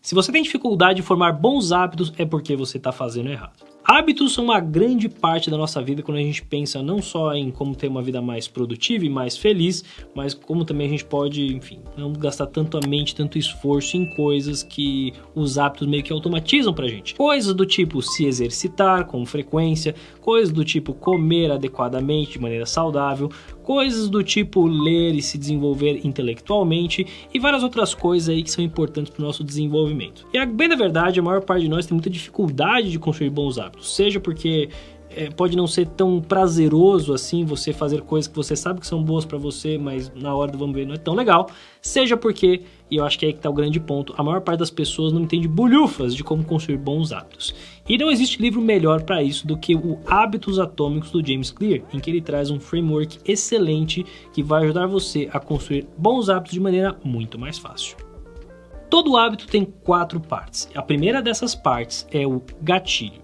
Se você tem dificuldade de formar bons hábitos, é porque você está fazendo errado. Hábitos são uma grande parte da nossa vida quando a gente pensa não só em como ter uma vida mais produtiva e mais feliz, mas como também a gente pode, enfim, não gastar tanto a mente, tanto esforço em coisas que os hábitos meio que automatizam pra gente. Coisas do tipo se exercitar com frequência, coisas do tipo comer adequadamente de maneira saudável, coisas do tipo ler e se desenvolver intelectualmente e várias outras coisas aí que são importantes para o nosso desenvolvimento. E bem na verdade, a maior parte de nós tem muita dificuldade de construir bons hábitos, seja porque pode não ser tão prazeroso assim você fazer coisas que você sabe que são boas para você, mas na hora do vamos ver não é tão legal, seja porque, e eu acho que é aí que tá o grande ponto, a maior parte das pessoas não entende bulhufas de como construir bons hábitos. E não existe livro melhor para isso do que o Hábitos Atômicos do James Clear, em que ele traz um framework excelente que vai ajudar você a construir bons hábitos de maneira muito mais fácil. Todo hábito tem 4 partes. A primeira dessas partes é o gatilho.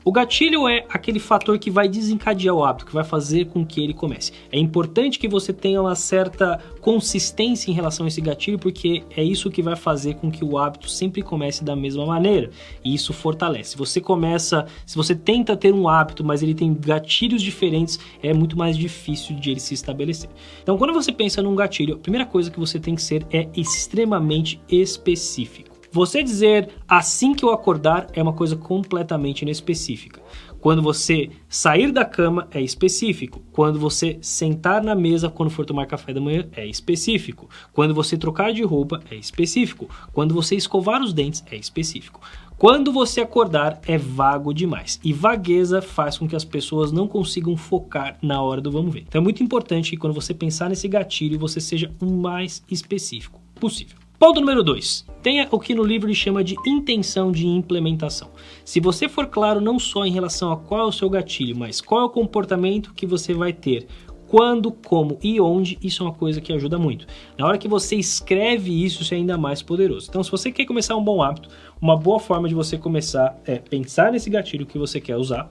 O gatilho é aquele fator que vai desencadear o hábito, que vai fazer com que ele comece. É importante que você tenha uma certa consistência em relação a esse gatilho, porque é isso que vai fazer com que o hábito sempre comece da mesma maneira. E isso fortalece. Se você tenta ter um hábito, mas ele tem gatilhos diferentes, é muito mais difícil de ele se estabelecer. Então, quando você pensa num gatilho, a primeira coisa que você tem que ser é extremamente específico. Você dizer assim que eu acordar é uma coisa completamente inespecífica. Quando você sair da cama é específico. Quando você sentar na mesa quando for tomar café da manhã é específico. Quando você trocar de roupa é específico. Quando você escovar os dentes é específico. Quando você acordar é vago demais. E vagueza faz com que as pessoas não consigam focar na hora do vamos ver. Então é muito importante que quando você pensar nesse gatilho você seja o mais específico possível. Ponto número 2. Tenha o que no livro ele chama de intenção de implementação. Se você for claro não só em relação a qual é o seu gatilho, mas qual é o comportamento que você vai ter, quando, como e onde, isso é uma coisa que ajuda muito. Na hora que você escreve isso, isso é ainda mais poderoso. Então, se você quer começar um bom hábito, uma boa forma de você começar é pensar nesse gatilho que você quer usar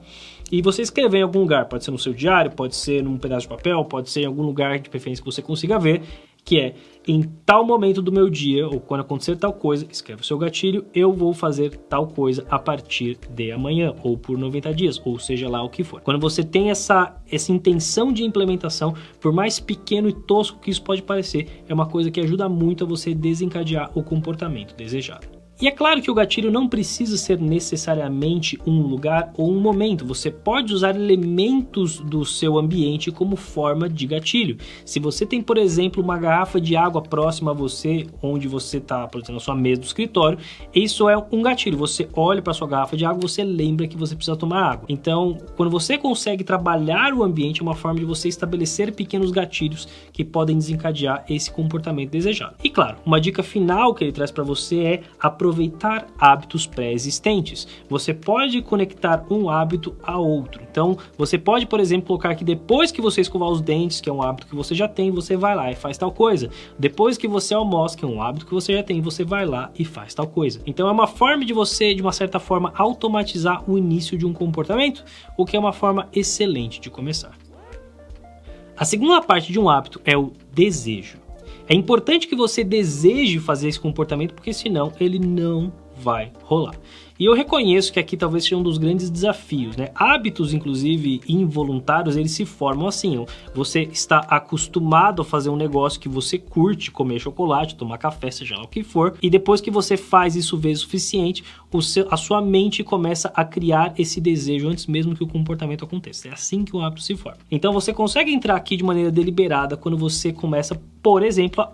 e você escrever em algum lugar. Pode ser no seu diário, pode ser num pedaço de papel, pode ser em algum lugar de preferência que você consiga ver, que é, em tal momento do meu dia, ou quando acontecer tal coisa, escreve o seu gatilho, eu vou fazer tal coisa a partir de amanhã, ou por 90 dias, ou seja lá o que for. Quando você tem essa intenção de implementação, por mais pequeno e tosco que isso pode parecer, é uma coisa que ajuda muito a você desencadear o comportamento desejado. E é claro que o gatilho não precisa ser necessariamente um lugar ou um momento. Você pode usar elementos do seu ambiente como forma de gatilho. Se você tem, por exemplo, uma garrafa de água próxima a você, onde você está, por exemplo, na sua mesa do escritório, isso é um gatilho. Você olha para sua garrafa de água, você lembra que você precisa tomar água. Então, quando você consegue trabalhar o ambiente, é uma forma de você estabelecer pequenos gatilhos que podem desencadear esse comportamento desejado. E claro, uma dica final que ele traz para você é aproveitar hábitos pré-existentes. Você pode conectar um hábito a outro. Então, você pode, por exemplo, colocar que depois que você escovar os dentes, que é um hábito que você já tem, você vai lá e faz tal coisa. Depois que você almoça, que é um hábito que você já tem, você vai lá e faz tal coisa. Então, é uma forma de você, de uma certa forma, automatizar o início de um comportamento, o que é uma forma excelente de começar. A segunda parte de um hábito é o desejo. É importante que você deseje fazer esse comportamento, porque senão ele não vai rolar. E eu reconheço que aqui talvez seja um dos grandes desafios, né? Hábitos, inclusive involuntários, eles se formam assim. Você está acostumado a fazer um negócio que você curte, comer chocolate, tomar café, seja lá o que for, e depois que você faz isso vezes o suficiente, a sua mente começa a criar esse desejo antes mesmo que o comportamento aconteça. É assim que o hábito se forma. Então você consegue entrar aqui de maneira deliberada quando você começa, por exemplo, a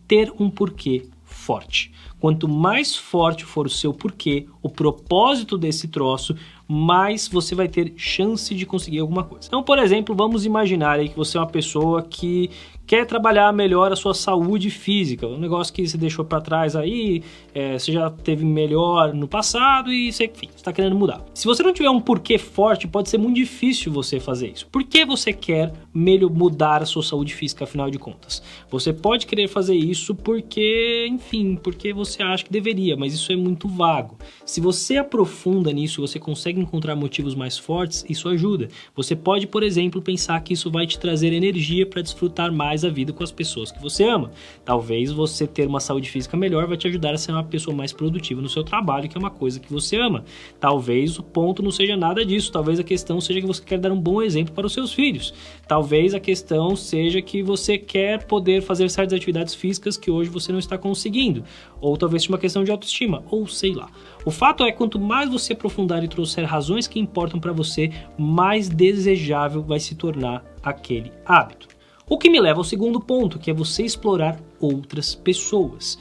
ter um porquê forte. Quanto mais forte for o seu porquê, o propósito desse troço, mais você vai ter chance de conseguir alguma coisa. Então, por exemplo, vamos imaginar aí que você é uma pessoa que quer trabalhar melhor a sua saúde física, um negócio que você deixou para trás aí, você já teve melhor no passado e você, enfim, está querendo mudar. Se você não tiver um porquê forte, pode ser muito difícil você fazer isso. Por que você quer mudar a sua saúde física, afinal de contas? Você pode querer fazer isso porque, enfim, porque você acha que deveria, mas isso é muito vago. Se você aprofunda nisso, você consegue encontrar motivos mais fortes, isso ajuda. Você pode, por exemplo, pensar que isso vai te trazer energia para desfrutar mais a vida com as pessoas que você ama. Talvez você ter uma saúde física melhor vai te ajudar a ser uma pessoa mais produtiva no seu trabalho, que é uma coisa que você ama. Talvez o ponto não seja nada disso, talvez a questão seja que você quer dar um bom exemplo para os seus filhos. Talvez a questão seja que você quer poder fazer certas atividades físicas que hoje você não está conseguindo. Ou talvez seja uma questão de autoestima, ou sei lá. O fato é que quanto mais você aprofundar e trouxer razões que importam para você, mais desejável vai se tornar aquele hábito. O que me leva ao segundo ponto, que é você explorar outras pessoas.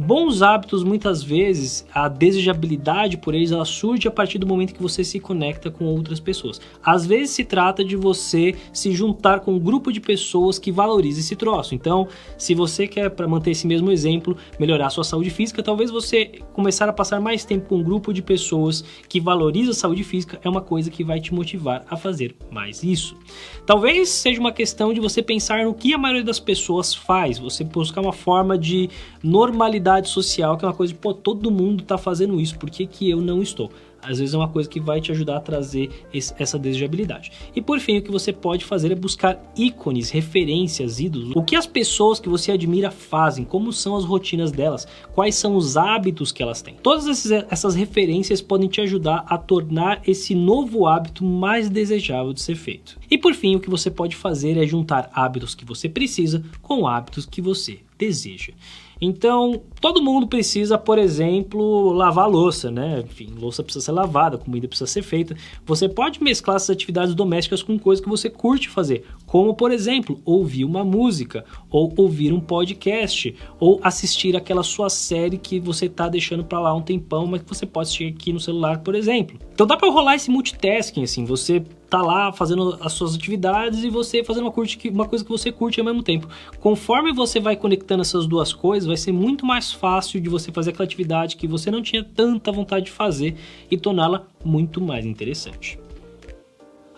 Bons hábitos, muitas vezes, a desejabilidade por eles, ela surge a partir do momento que você se conecta com outras pessoas. Às vezes se trata de você se juntar com um grupo de pessoas que valorize esse troço. Então, se você quer, para manter esse mesmo exemplo, melhorar a sua saúde física, talvez você começar a passar mais tempo com um grupo de pessoas que valoriza a saúde física é uma coisa que vai te motivar a fazer mais isso. Talvez seja uma questão de você pensar no que a maioria das pessoas faz, você buscar uma forma de normalidade social, que é uma coisa de, todo mundo tá fazendo isso, por que que eu não estou? Às vezes é uma coisa que vai te ajudar a trazer essa desejabilidade. E por fim, o que você pode fazer é buscar ícones, referências, ídolos. O que as pessoas que você admira fazem, como são as rotinas delas, quais são os hábitos que elas têm. Todas essas referências podem te ajudar a tornar esse novo hábito mais desejável de ser feito. E por fim, o que você pode fazer é juntar hábitos que você precisa com hábitos que você deseja. Então, todo mundo precisa, por exemplo, lavar a louça, né? Enfim, louça precisa ser lavada, comida precisa ser feita. Você pode mesclar essas atividades domésticas com coisas que você curte fazer, como, por exemplo, ouvir uma música, ou ouvir um podcast, ou assistir aquela sua série que você tá deixando para lá um tempão, mas que você pode assistir aqui no celular, por exemplo. Então dá para rolar esse multitasking, assim, você tá lá fazendo as suas atividades e você fazendo uma coisa que você curte ao mesmo tempo. Conforme você vai conectando essas duas coisas, vai ser muito mais fácil de você fazer aquela atividade que você não tinha tanta vontade de fazer e torná-la muito mais interessante.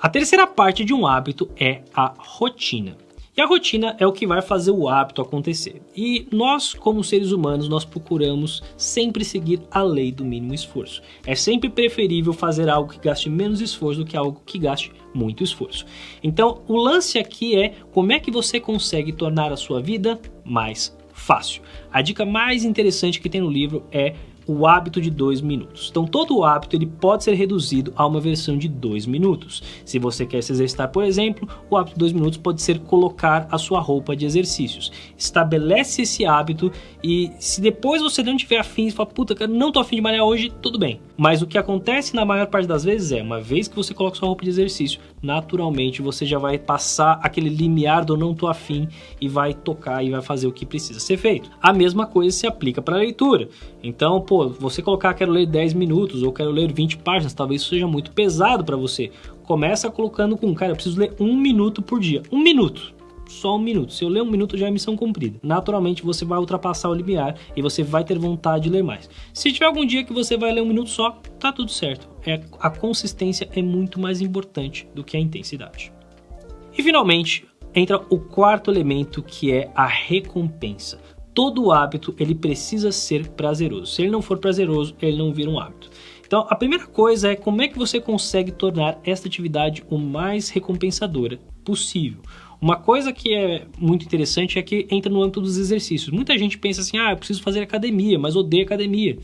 A terceira parte de um hábito é a rotina. E a rotina é o que vai fazer o hábito acontecer. E nós, como seres humanos, nós procuramos sempre seguir a lei do mínimo esforço. É sempre preferível fazer algo que gaste menos esforço do que algo que gaste muito esforço. Então, o lance aqui é como é que você consegue tornar a sua vida mais fácil. A dica mais interessante que tem no livro é o hábito de 2 minutos. Então, todo hábito ele pode ser reduzido a uma versão de 2 minutos. Se você quer se exercitar, por exemplo, o hábito de 2 minutos pode ser colocar a sua roupa de exercícios. Estabelece esse hábito e se depois você não tiver afim e fala, puta, cara, não tô afim de malhar hoje, tudo bem. Mas o que acontece na maior parte das vezes é, uma vez que você coloca sua roupa de exercício, naturalmente você já vai passar aquele limiar do não tô afim e vai tocar e vai fazer o que precisa ser feito. A mesma coisa se aplica para a leitura. Então, você colocar quero ler 10 minutos ou quero ler 20 páginas, talvez isso seja muito pesado para você. Começa colocando com, cara, eu preciso ler 1 minuto por dia. 1 minuto. Só 1 minuto. Se eu ler 1 minuto já é missão cumprida. Naturalmente você vai ultrapassar o limiar e você vai ter vontade de ler mais. Se tiver algum dia que você vai ler 1 minuto só, tá tudo certo. A consistência é muito mais importante do que a intensidade. E finalmente, entra o quarto elemento, que é a recompensa. Todo hábito ele precisa ser prazeroso. Se ele não for prazeroso, ele não vira um hábito. Então, a primeira coisa é como é que você consegue tornar esta atividade o mais recompensadora possível. Uma coisa que é muito interessante é que entra no âmbito dos exercícios. Muita gente pensa assim, eu preciso fazer academia, mas odeio academia.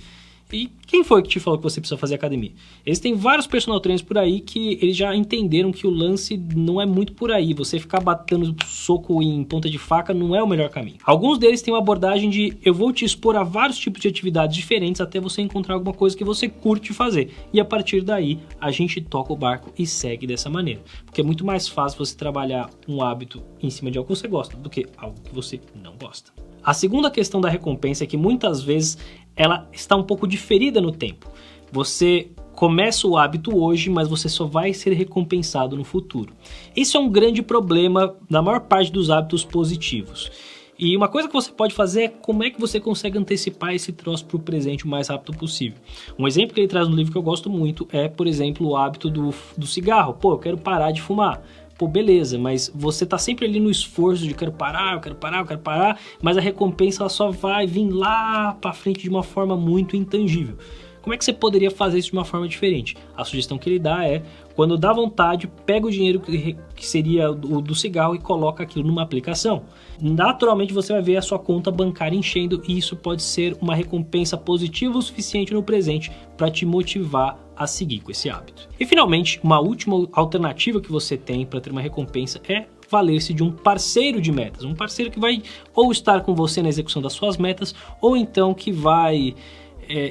E quem foi que te falou que você precisa fazer academia? Existem vários personal trainers por aí que eles já entenderam que o lance não é muito por aí. Você ficar batendo soco em ponta de faca não é o melhor caminho. Alguns deles têm uma abordagem de eu vou te expor a vários tipos de atividades diferentes até você encontrar alguma coisa que você curte fazer. E a partir daí a gente toca o barco e segue dessa maneira. Porque é muito mais fácil você trabalhar um hábito em cima de algo que você gosta do que algo que você não gosta. A segunda questão da recompensa é que muitas vezes ela está um pouco diferida no tempo. Você começa o hábito hoje, mas você só vai ser recompensado no futuro. Isso é um grande problema na maior parte dos hábitos positivos. E uma coisa que você pode fazer é como é que você consegue antecipar esse troço para o presente o mais rápido possível. Um exemplo que ele traz no livro que eu gosto muito é, por exemplo, o hábito do cigarro. Eu quero parar de fumar. pô, beleza, mas você tá sempre ali no esforço de quero parar, eu quero parar, eu quero parar, mas a recompensa ela só vai vir lá pra frente de uma forma muito intangível. Como é que você poderia fazer isso de uma forma diferente? A sugestão que ele dá é, quando dá vontade, pega o dinheiro que seria o do cigarro e coloca aquilo numa aplicação. Naturalmente você vai ver a sua conta bancária enchendo e isso pode ser uma recompensa positiva o suficiente no presente para te motivar a seguir com esse hábito. E finalmente, uma última alternativa que você tem para ter uma recompensa é valer-se de um parceiro de metas. Um parceiro que vai ou estar com você na execução das suas metas ou então que vai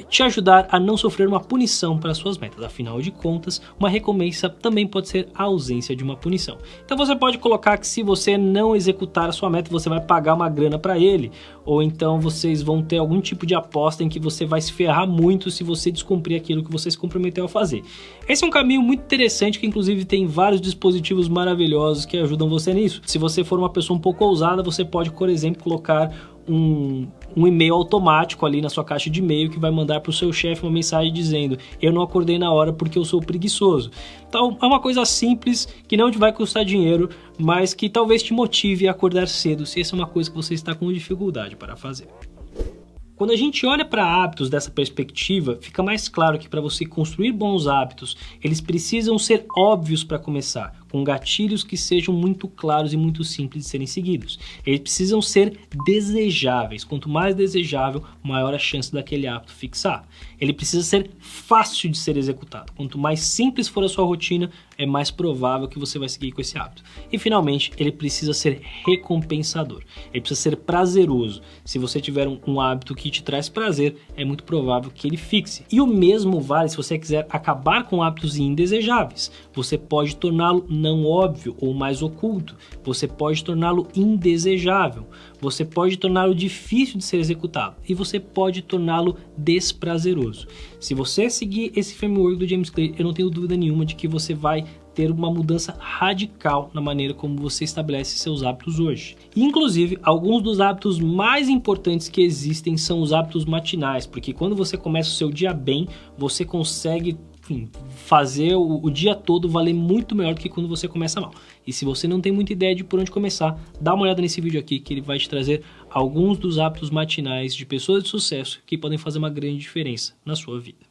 te ajudar a não sofrer uma punição para as suas metas. Afinal de contas, uma recompensa também pode ser a ausência de uma punição. Então você pode colocar que se você não executar a sua meta, você vai pagar uma grana para ele, ou então vocês vão ter algum tipo de aposta em que você vai se ferrar muito se você descumprir aquilo que você se comprometeu a fazer. Esse é um caminho muito interessante que inclusive tem vários dispositivos maravilhosos que ajudam você nisso. Se você for uma pessoa um pouco ousada, você pode, por exemplo, colocar um e-mail automático ali na sua caixa de e-mail que vai mandar para o seu chefe uma mensagem dizendo: eu não acordei na hora porque eu sou preguiçoso. Então é uma coisa simples que não te vai custar dinheiro, mas que talvez te motive a acordar cedo se essa é uma coisa que você está com dificuldade para fazer. Quando a gente olha para hábitos dessa perspectiva, fica mais claro que para você construir bons hábitos, eles precisam ser óbvios para começar, com gatilhos que sejam muito claros e muito simples de serem seguidos. Eles precisam ser desejáveis. Quanto mais desejável, maior a chance daquele hábito fixar. Ele precisa ser fácil de ser executado. Quanto mais simples for a sua rotina, é mais provável que você vai seguir com esse hábito. E finalmente, ele precisa ser recompensador. Ele precisa ser prazeroso. Se você tiver um hábito que te traz prazer, é muito provável que ele fixe. E o mesmo vale se você quiser acabar com hábitos indesejáveis. Você pode torná-lo não óbvio ou mais oculto. Você pode torná-lo indesejável. Você pode torná-lo difícil de ser executado. E você pode torná-lo desprazeroso. Se você seguir esse framework do James Clear, eu não tenho dúvida nenhuma de que você vai ter uma mudança radical na maneira como você estabelece seus hábitos hoje. Inclusive, alguns dos hábitos mais importantes que existem são os hábitos matinais, porque quando você começa o seu dia bem, você consegue fazer o dia todo valer muito melhor do que quando você começa mal. E se você não tem muita ideia de por onde começar, dá uma olhada nesse vídeo aqui que ele vai te trazer alguns dos hábitos matinais de pessoas de sucesso que podem fazer uma grande diferença na sua vida.